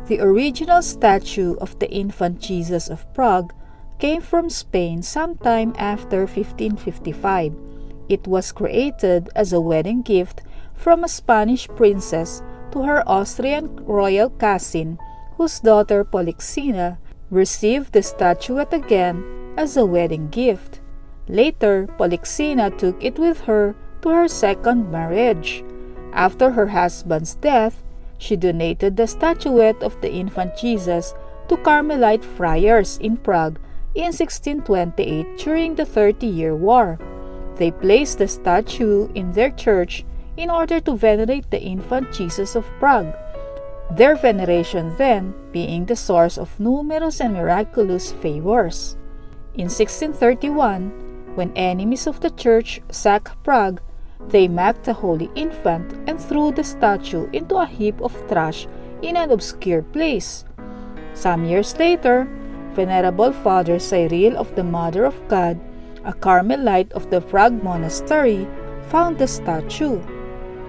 The original statue of the Infant Jesus of Prague came from Spain sometime after 1555. It was created as a wedding gift from a Spanish princess to her Austrian royal cousin, whose daughter Polyxena received the statuette again as a wedding gift. Later, Polyxena took it with her to her second marriage. After her husband's death, she donated the statuette of the Infant Jesus to Carmelite friars in Prague in 1628 during the 30-Year War. They placed the statue in their church in order to venerate the Infant Jesus of Prague, their veneration then being the source of numerous and miraculous favors. In 1631, when enemies of the church sacked Prague, they mocked the Holy Infant and threw the statue into a heap of trash in an obscure place. Some years later, Venerable Father Cyril of the Mother of God, a Carmelite of the Prague Monastery, found the statue.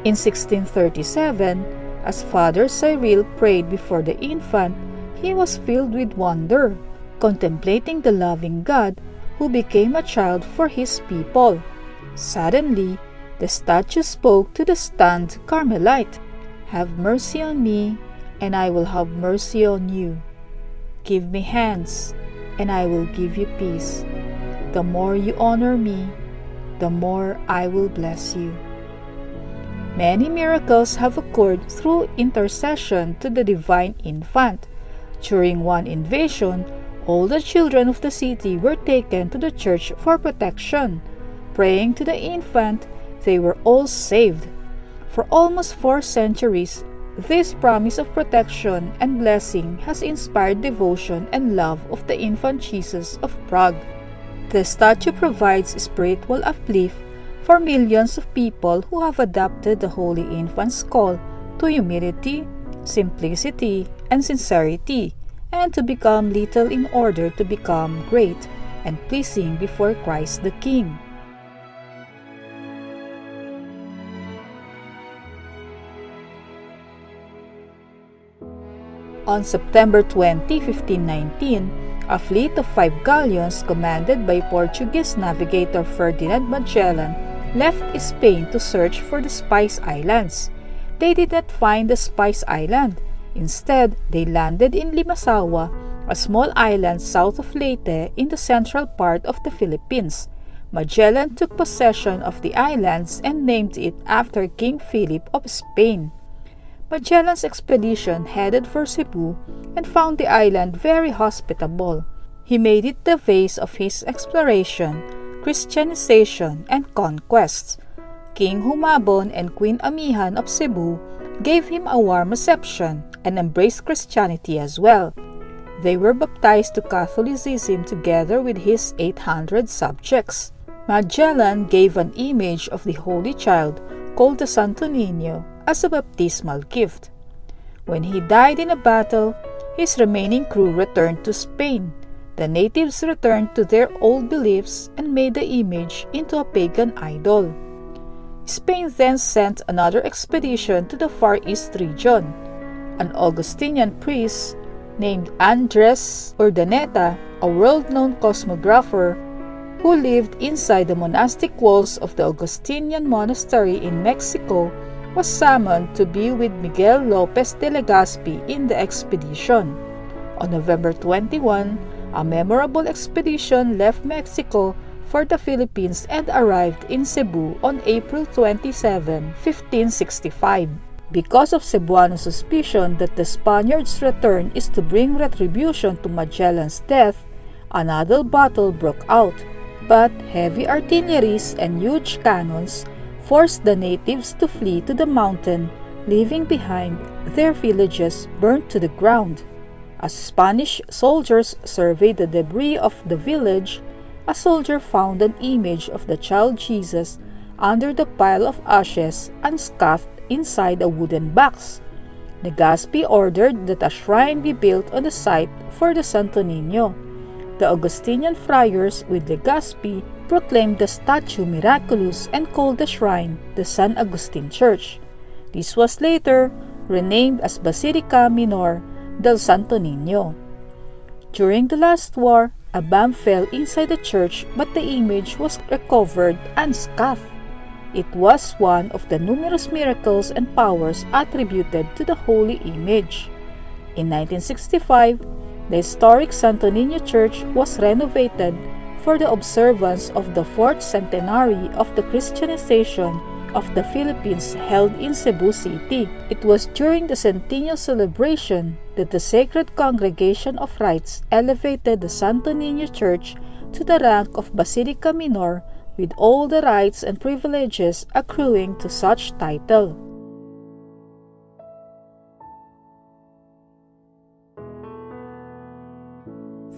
In 1637, as Father Cyril prayed before the infant, he was filled with wonder, contemplating the loving God who became a child for his people. Suddenly, the statue spoke to the stunned Carmelite, "Have mercy on me, and I will have mercy on you. Give me hands, and I will give you peace. The more you honor me, the more I will bless you." Many miracles have occurred through intercession to the divine infant. During one invasion, all the children of the city were taken to the church for protection. Praying to the infant, they were all saved. For almost 4 centuries, this promise of protection and blessing has inspired devotion and love of the Infant Jesus of Prague. The statue provides spiritual uplift for millions of people who have adopted the Holy Infant's call to humility, simplicity, and sincerity, and to become little in order to become great and pleasing before Christ the King. On September 20, 1519, a fleet of 5 galleons commanded by Portuguese navigator Ferdinand Magellan left Spain to search for the Spice Islands. They did not find the Spice Island. Instead, they landed in Limasawa, a small island south of Leyte in the central part of the Philippines. Magellan took possession of the islands and named it after King Philip of Spain. Magellan's expedition headed for Cebu and found the island very hospitable. He made it the base of his exploration, Christianization, and conquests. King Humabon and Queen Amihan of Cebu gave him a warm reception and embraced Christianity as well. They were baptized to Catholicism together with his 800 subjects. Magellan gave an image of the Holy Child called the Santo Niño as a baptismal gift. When he died in a battle, his remaining crew returned to Spain. The natives returned to their old beliefs and made the image into a pagan idol. Spain then sent another expedition to the Far East region. An Augustinian priest named Andres Urdaneta, a world-known cosmographer who lived inside the monastic walls of the Augustinian monastery in Mexico, was summoned to be with Miguel Lopez de Legazpi in the expedition. On November 21, a memorable expedition left Mexico for the Philippines and arrived in Cebu on April 27, 1565. Because of Cebuano suspicion that the Spaniards' return is to bring retribution to Magellan's death, another battle broke out. But heavy artilleries and huge cannons forced the natives to flee to the mountain, leaving behind their villages burnt to the ground. As Spanish soldiers surveyed the debris of the village, a soldier found an image of the child Jesus under the pile of ashes unscathed inside a wooden box. Legazpi ordered that a shrine be built on the site for the Santo Niño. The Augustinian friars with Legazpi proclaimed the statue Miraculous and called the shrine the San Agustin Church. This was later renamed as Basilica Minor del Santo Niño. During the last war, a bomb fell inside the church but the image was recovered unscathed. It was one of the numerous miracles and powers attributed to the holy image. In 1965, the historic Santo Niño Church was renovated for the observance of the 4th centenary of the Christianization of the Philippines held in Cebu City. It was during the centennial celebration that the Sacred Congregation of Rites elevated the Santo Niño Church to the rank of Basilica Minor with all the rights and privileges accruing to such title.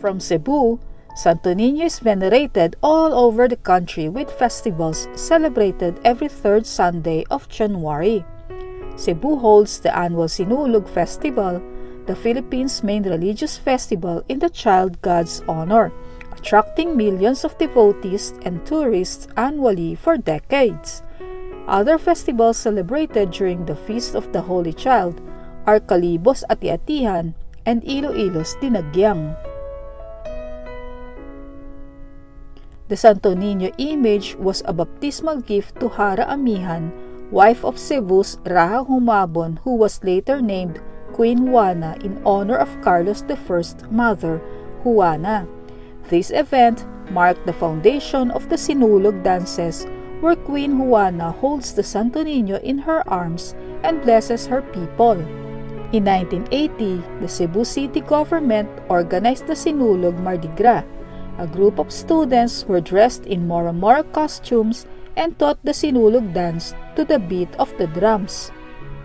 From Cebu, Santo Niño is venerated all over the country with festivals celebrated every 3rd Sunday of January. Cebu holds the annual Sinulog Festival, the Philippines' main religious festival in the child god's honor, attracting millions of devotees and tourists annually for decades. Other festivals celebrated during the Feast of the Holy Child are Calibos Ati-Atihan and Iloilo's Dinagyang. The Santo Niño image was a baptismal gift to Hara Amihan, wife of Cebu's Raha Humabon, who was later named Queen Juana in honor of Carlos I's mother, Juana. This event marked the foundation of the Sinulog dances, where Queen Juana holds the Santo Niño in her arms and blesses her people. In 1980, the Cebu City government organized the Sinulog Mardi Gras. A group of students were dressed in mora-mora costumes and taught the Sinulog dance to the beat of the drums.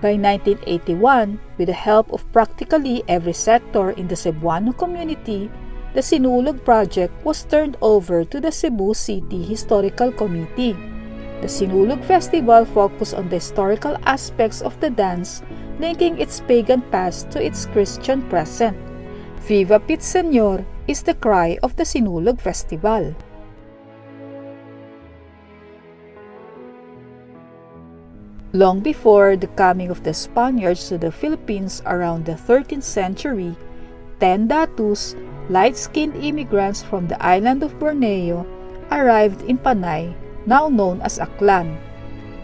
By 1981, with the help of practically every sector in the Cebuano community, the Sinulog project was turned over to the Cebu City Historical Committee. The Sinulog Festival focused on the historical aspects of the dance, linking its pagan past to its Christian present. Viva Pit Señor is the cry of the Sinulog Festival. Long before the coming of the Spaniards to the Philippines around the 13th century, 10 datus, light-skinned immigrants from the island of Borneo, arrived in Panay, now known as Aklan.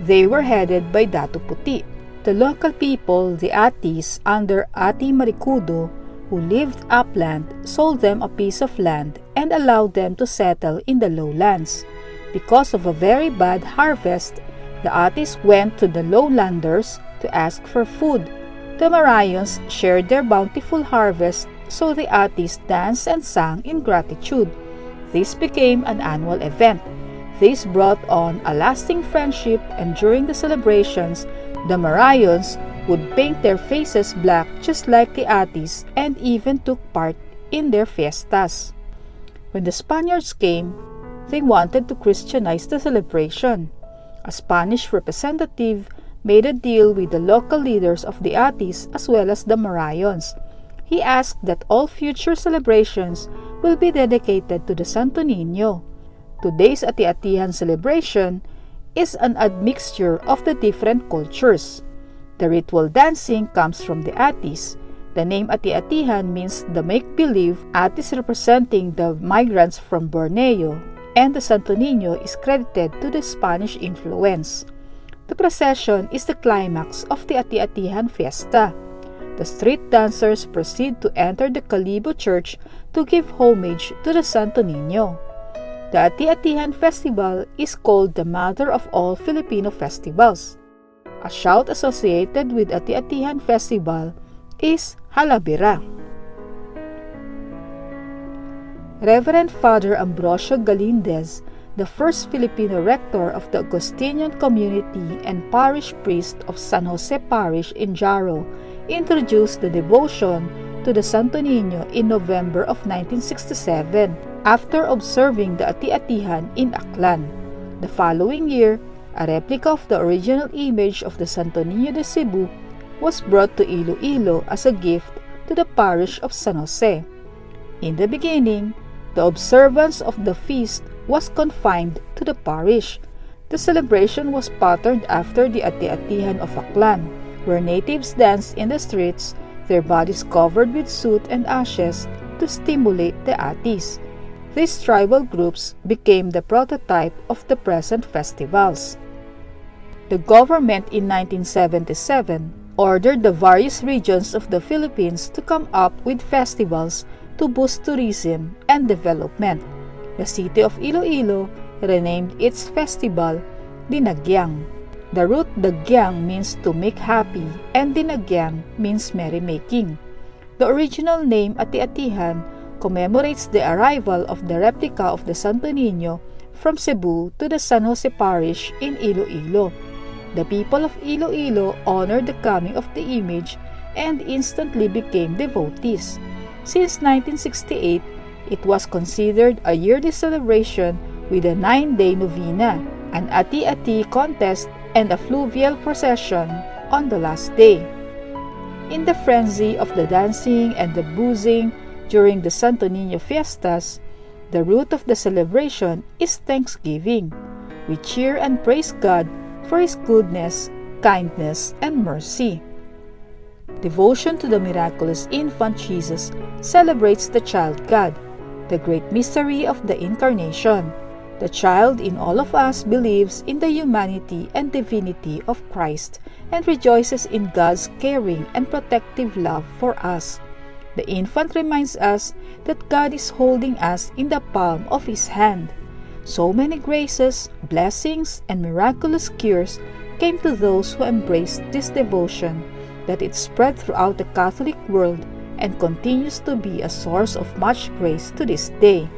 They were headed by Datu Puti. The local people, the Atis, under Ati Maricudo, who lived upland, sold them a piece of land and allowed them to settle in the lowlands. Because of a very bad harvest, the Atis went to the lowlanders to ask for food. The Marayons shared their bountiful harvest, so the Atis danced and sang in gratitude. This became an annual event. This brought on a lasting friendship, and during the celebrations, the Marayons would paint their faces black just like the Atis and even took part in their fiestas. When the Spaniards came, they wanted to Christianize the celebration. A Spanish representative made a deal with the local leaders of the Atis as well as the Marayons. He asked that all future celebrations will be dedicated to the Santo Niño. Today's Ati-Atihan celebration is an admixture of the different cultures. The ritual dancing comes from the Atis. The name Ati-Atihan means the make-believe, Atis representing the migrants from Borneo, and the Santo Niño is credited to the Spanish influence. The procession is the climax of the Ati-Atihan fiesta. The street dancers proceed to enter the Calibo Church to give homage to the Santo Niño. The Ati-Atihan festival is called the mother of all Filipino festivals. A shout associated with Ati-Atihan festival is Halabira. Reverend Father Ambrosio Galindez, the first Filipino rector of the Agustinian community and parish priest of San Jose Parish in Jaro, introduced the devotion to the Santo Niño in November of 1967 after observing the Ati-Atihan in Aklan. The following year, a replica of the original image of the Santo Niño de Cebu was brought to Iloilo as a gift to the parish of San Jose. In the beginning, the observance of the feast was confined to the parish. The celebration was patterned after the Ati-Atihan of Aklan, where natives danced in the streets. their bodies covered with soot and ashes to stimulate the Atis. These tribal groups became the prototype of the present festivals. The government in 1977 ordered the various regions of the Philippines to come up with festivals to boost tourism and development. The city of Iloilo renamed its festival Dinagyang. The root Dagyang means to make happy and Dinagyang means merrymaking. The original name Ati-Atihan commemorates the arrival of the replica of the Santo Niño from Cebu to the San Jose Parish in Iloilo. The people of Iloilo honored the coming of the image and instantly became devotees. Since 1968, it was considered a yearly celebration with a 9-day novena, an ati-ati contest, and a fluvial procession on the last day. In the frenzy of the dancing and the boozing during the Santo Niño fiestas, the root of the celebration is thanksgiving. We cheer and praise God for His goodness, kindness, and mercy. Devotion to the Miraculous Infant Jesus celebrates the Child God, the great mystery of the Incarnation. The child in all of us believes in the humanity and divinity of Christ and rejoices in God's caring and protective love for us. The infant reminds us that God is holding us in the palm of His hand. So many graces, blessings, and miraculous cures came to those who embraced this devotion that it spread throughout the Catholic world and continues to be a source of much grace to this day.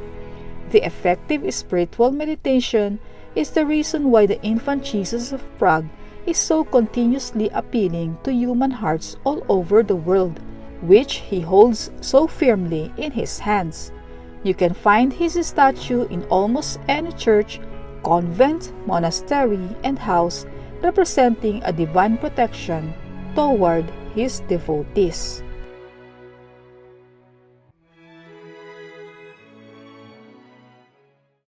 The effective spiritual meditation is the reason why the Infant Jesus of Prague is so continuously appealing to human hearts all over the world, which He holds so firmly in His hands. You can find His statue in almost any church, convent, monastery, and house, representing a divine protection toward His devotees.